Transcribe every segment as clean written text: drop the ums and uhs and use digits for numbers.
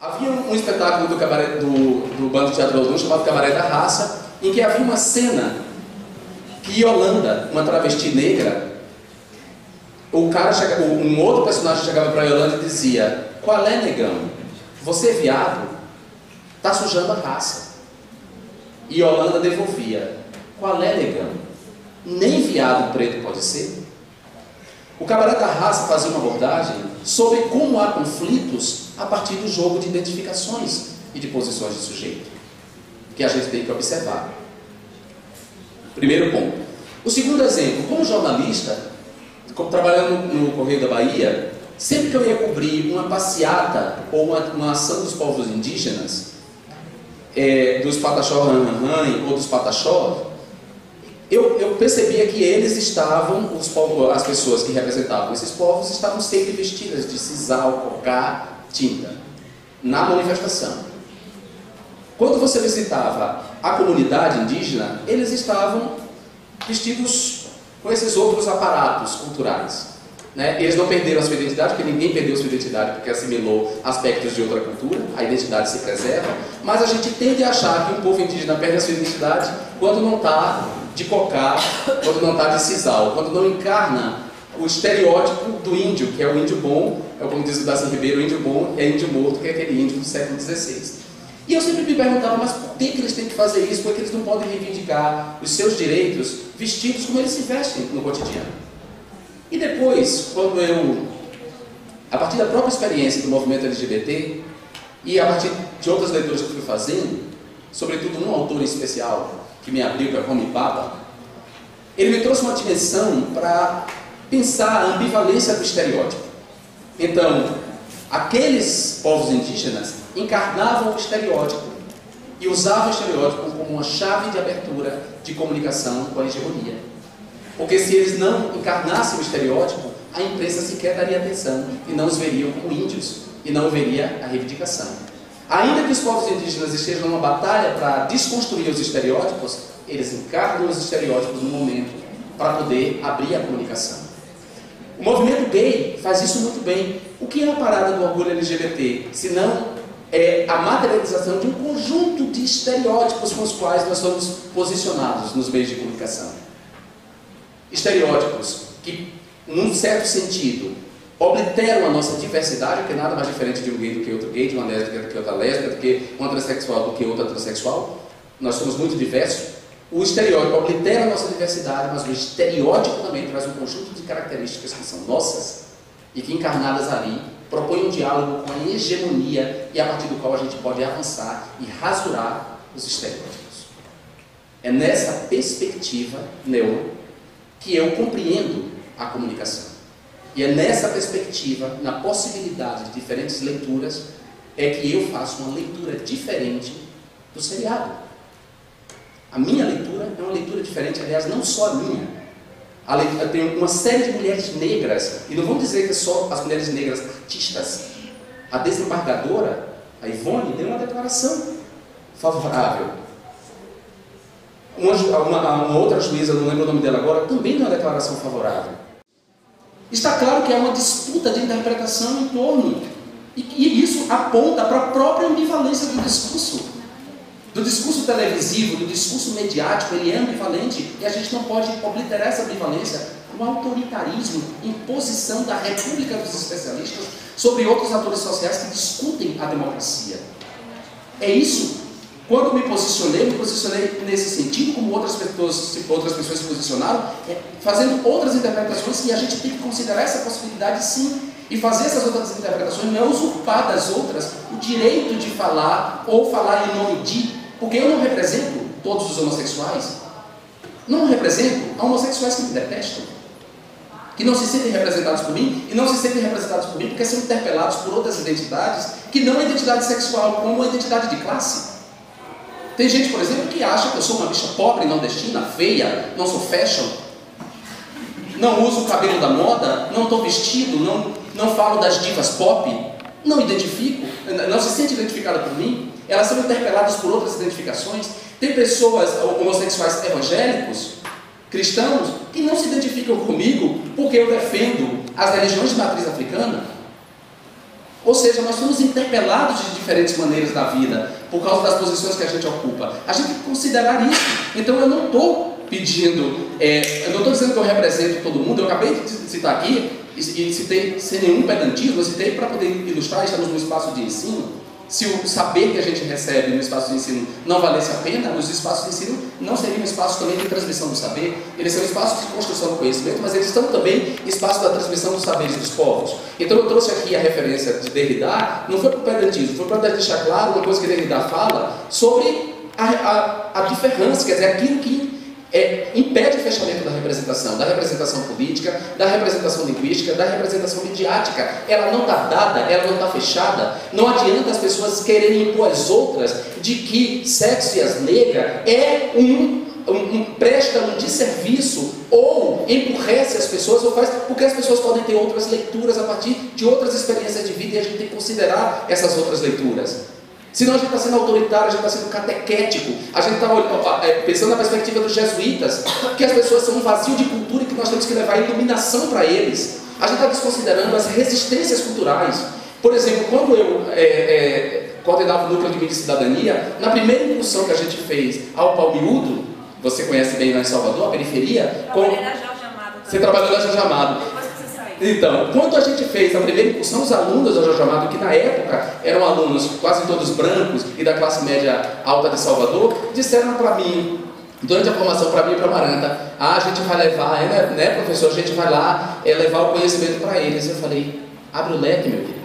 Havia um espetáculo do Bando de Teatro Olodum chamado Cabaré da Raça, em que havia uma cena que Yolanda, uma travesti negra, um outro personagem chegava para Yolanda e dizia: "Qual é, negão? Você, viado, tá sujando a raça." E Yolanda devolvia: "Qual é, negão? Nem viado preto pode ser." O Cabaré da Raça fazia uma abordagem sobre como há conflitos a partir do jogo de identificações e de posições de sujeito, que a gente tem que observar. Primeiro ponto. O segundo exemplo: como jornalista, trabalhando no Correio da Bahia, sempre que eu ia cobrir uma passeata ou uma ação dos povos indígenas, dos Pataxó Ranhanhan ou dos Pataxó, eu percebia que eles estavam, as pessoas que representavam esses povos, estavam sempre vestidas de sisal, cocá, tinta, na manifestação. Quando você visitava a comunidade indígena, eles estavam vestidos com esses outros aparatos culturais, né? Eles não perderam a sua identidade, porque ninguém perdeu a sua identidade porque assimilou aspectos de outra cultura, a identidade se preserva, mas a gente tende a achar que um povo indígena perde a sua identidade quando não está de cocá, quando não está de sisal, quando não encarna o estereótipo do índio, que é o índio bom, como diz o Darcy Ribeiro, o índio bom é índio morto, que é aquele índio do século XVI. E eu sempre me perguntava, mas por que eles têm que fazer isso? Por que eles não podem reivindicar os seus direitos vestidos como eles se vestem no cotidiano? E depois, quando a partir da própria experiência do movimento LGBT, e a partir de outras leituras que eu fui fazendo, sobretudo um autor em especial, que me abriu, que é Homi Bhabha, ele me trouxe uma dimensão para pensar a ambivalência do estereótipo. Então, aqueles povos indígenas encarnavam o estereótipo e usavam o estereótipo como uma chave de abertura de comunicação com a hegemonia. Porque se eles não encarnassem o estereótipo, a imprensa sequer daria atenção e não os veriam como índios e não veria a reivindicação. Ainda que os povos indígenas estejam numa batalha para desconstruir os estereótipos, eles encarnam os estereótipos no momento para poder abrir a comunicação. O movimento gay faz isso muito bem. O que é a parada do orgulho LGBT? Se não é a materialização de um conjunto de estereótipos com os quais nós somos posicionados nos meios de comunicação. Estereótipos que, num certo sentido, obliteram a nossa diversidade, que é nada mais diferente de um gay do que outro gay, de uma lésbica do que outra lésbica, do que uma transexual do que outra transexual. Nós somos muito diversos. O estereótipo oblitera a nossa diversidade, mas o estereótipo também traz um conjunto de características que são nossas e que, encarnadas ali, propõem um diálogo com a hegemonia e a partir do qual a gente pode avançar e rasurar os estereótipos. É nessa perspectiva que eu compreendo a comunicação. E é nessa perspectiva, na possibilidade de diferentes leituras, é que eu faço uma leitura diferente do seriado. A minha leitura é uma leitura diferente, aliás, não só a minha. Tem uma série de mulheres negras, e não vamos dizer que é só as mulheres negras artistas. A desembargadora, a Ivone, deu uma declaração favorável. Uma outra juíza, não lembro o nome dela agora, também deu uma declaração favorável. Está claro que há uma disputa de interpretação em torno, e isso aponta para a própria ambivalência do discurso. Do discurso televisivo, do discurso mediático, ele é ambivalente, e a gente não pode obliterar essa ambivalência com autoritarismo, imposição da República dos Especialistas sobre outros atores sociais que discutem a democracia. É isso. Quando me posicionei nesse sentido, como outras pessoas se posicionaram, fazendo outras interpretações, e a gente tem que considerar essa possibilidade sim, e fazer essas outras interpretações, não é usurpar das outras o direito de falar, ou falar em nome de, porque eu não represento todos os homossexuais, não represento homossexuais que me detestam, que não se sentem representados por mim, e não se sentem representados por mim porque são interpelados por outras identidades, que não a identidade sexual, como a identidade de classe. Tem gente, por exemplo, que acha que eu sou uma bicha pobre, nordestina, feia, não sou fashion, não uso o cabelo da moda, não estou vestido, não falo das divas pop, não identifico, não se sente identificada por mim, elas são interpeladas por outras identificações. Tem pessoas homossexuais evangélicos, cristãos, que não se identificam comigo porque eu defendo as religiões de matriz africana. Ou seja, nós somos interpelados de diferentes maneiras na vida, por causa das posições que a gente ocupa. A gente tem que considerar isso. Então eu não estou pedindo, eu não estou dizendo que eu represento todo mundo, eu acabei de citar aqui, e citei sem nenhum pedantismo, eu citei para poder ilustrar, estamos no espaço de ensino. Se o saber que a gente recebe no espaço de ensino não valesse a pena, os espaços de ensino não seriam espaços também de transmissão do saber, eles são espaços de construção do conhecimento, mas eles estão também espaços da transmissão dos saberes dos povos. Então eu trouxe aqui a referência de Derrida, não foi para o pedantismo, foi para deixar claro uma coisa que Derrida fala sobre a diferença, quer dizer, aquilo que impede o fechamento da representação política, da representação linguística, da representação midiática. Ela não está dada, ela não está fechada. Não adianta as pessoas quererem impor às outras de que sexo e as negras presta um desserviço ou empurrece as pessoas, ou faz, porque as pessoas podem ter outras leituras a partir de outras experiências de vida e a gente tem que considerar essas outras leituras. Senão a gente está sendo autoritário, a gente está sendo catequético, a gente está pensando na perspectiva dos jesuítas, que as pessoas são um vazio de cultura e que nós temos que levar iluminação para eles. A gente está desconsiderando as resistências culturais. Por exemplo, quando eu coordenava o Núcleo de Mídia e Cidadania, na primeira incursão que a gente fez ao Palmiúdo, você conhece bem lá em Salvador, a periferia... Trabalhei na Jorge Amado. Você trabalhou na Jorge Amado. Então, quando a gente fez a primeira incursão, os alunos da Jorge Amado, que na época eram alunos quase todos brancos e da classe média alta de Salvador, disseram para mim, durante a formação, para mim e para a Maranta, a gente vai levar, né, professor, a gente vai lá levar o conhecimento para eles. Eu falei, abre o leque, meu querido.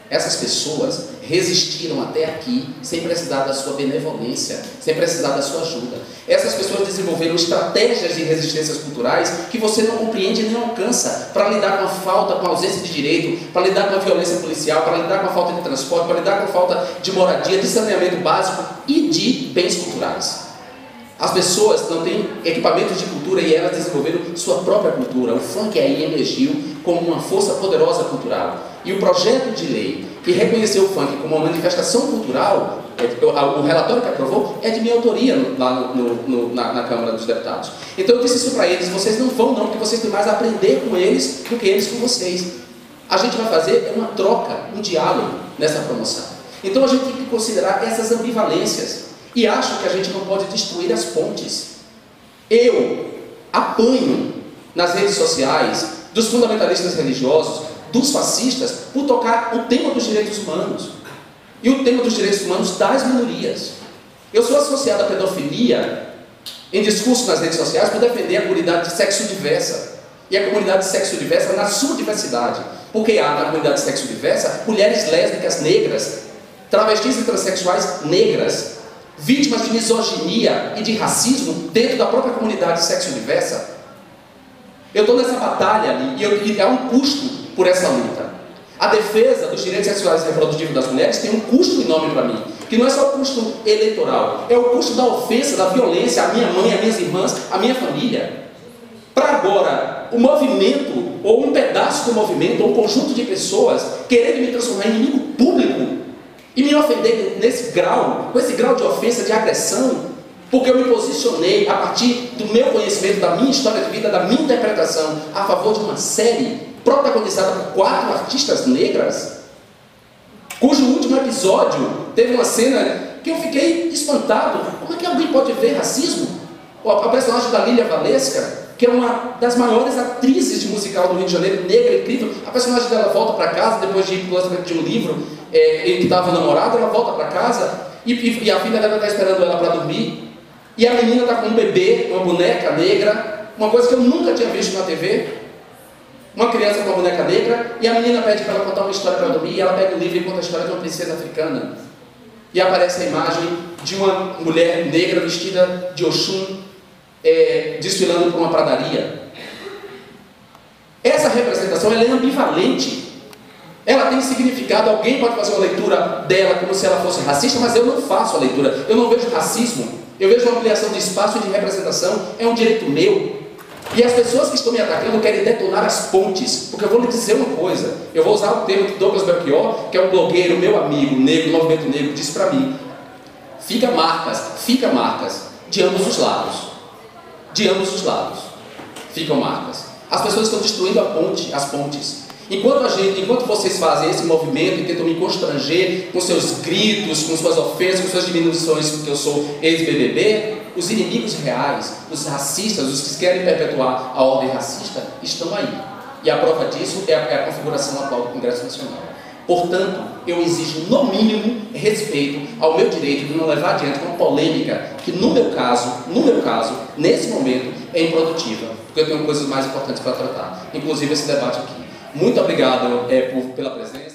Essas pessoas resistiram até aqui sem precisar da sua benevolência, sem precisar da sua ajuda. Essas pessoas desenvolveram estratégias de resistências culturais que você não compreende e nem alcança para lidar com a falta, com a ausência de direito, para lidar com a violência policial, para lidar com a falta de transporte, para lidar com a falta de moradia, de saneamento básico e de bens culturais. As pessoas não têm equipamentos de cultura e elas desenvolveram sua própria cultura. O funk aí emergiu como uma força poderosa cultural. E o projeto de lei que reconheceu o funk como uma manifestação cultural, o relatório que aprovou é de minha autoria lá na Câmara dos Deputados. Então eu disse isso para eles, vocês não vão não, porque vocês têm mais a aprender com eles do que eles com vocês. A gente vai fazer uma troca, um diálogo nessa promoção. Então a gente tem que considerar essas ambivalências. E acho que a gente não pode destruir as pontes. Eu apanho nas redes sociais dos fundamentalistas religiosos, dos fascistas, por tocar o tema dos direitos humanos. E o tema dos direitos humanos das minorias. Eu sou associado à pedofilia em discurso nas redes sociais por defender a comunidade de sexo diversa. E a comunidade de sexo diversa na sua diversidade. Porque há na comunidade de sexo diversa mulheres lésbicas negras, travestis e transexuais negras, vítimas de misoginia e de racismo dentro da própria comunidade de sexo diversa. Eu estou nessa batalha ali e há um custo por essa luta. A defesa dos direitos sexuais e reprodutivos das mulheres tem um custo enorme para mim, que não é só o custo eleitoral, é o custo da ofensa, da violência à minha mãe, às minhas irmãs, à minha família. Para agora, o movimento, ou um pedaço do movimento, ou um conjunto de pessoas quererem me transformar em inimigo público e me ofender nesse grau, com esse grau de ofensa, de agressão, porque eu me posicionei a partir do meu conhecimento, da minha história de vida, da minha interpretação, a favor de uma série protagonizada por 4 artistas negras, cujo último episódio teve uma cena que eu fiquei espantado. Como é que alguém pode ver racismo? A personagem da Lília Valesca, que é uma das maiores atrizes de musical do Rio de Janeiro, negra, incrível. A personagem dela volta para casa depois de ir para o lançamento de um livro em que estava namorado. Ela volta para casa e a filha dela está esperando ela para dormir. E a menina está com um bebê, uma boneca negra, uma coisa que eu nunca tinha visto na TV. Uma criança com uma boneca negra, e a menina pede para ela contar uma história para dormir, e ela pega o livro e conta a história de uma princesa africana. E aparece a imagem de uma mulher negra vestida de Oxum, desfilando por uma pradaria. Essa representação ela é ambivalente. Ela tem significado. Alguém pode fazer uma leitura dela como se ela fosse racista, mas eu não faço a leitura. Eu não vejo racismo. Eu vejo uma ampliação de espaço e de representação. É um direito meu. E as pessoas que estão me atacando querem detonar as pontes. Porque eu vou lhe dizer uma coisa. Eu vou usar o termo que Douglas Belchior, que é um blogueiro, meu amigo, negro, do movimento negro, disse para mim. Fica marcas de ambos os lados. De ambos os lados ficam marcas. As pessoas estão destruindo as pontes. Enquanto vocês fazem esse movimento e tentam me constranger com seus gritos, com suas ofensas, com suas diminuições, porque eu sou ex-BBB, os inimigos reais, os racistas, os que querem perpetuar a ordem racista, estão aí. E a prova disso é a configuração atual do Congresso Nacional. Portanto, eu exijo, no mínimo, respeito ao meu direito de não levar adiante uma polêmica que, no meu caso, nesse momento, é improdutiva, porque eu tenho coisas mais importantes para tratar, inclusive esse debate aqui. Muito obrigado pela presença.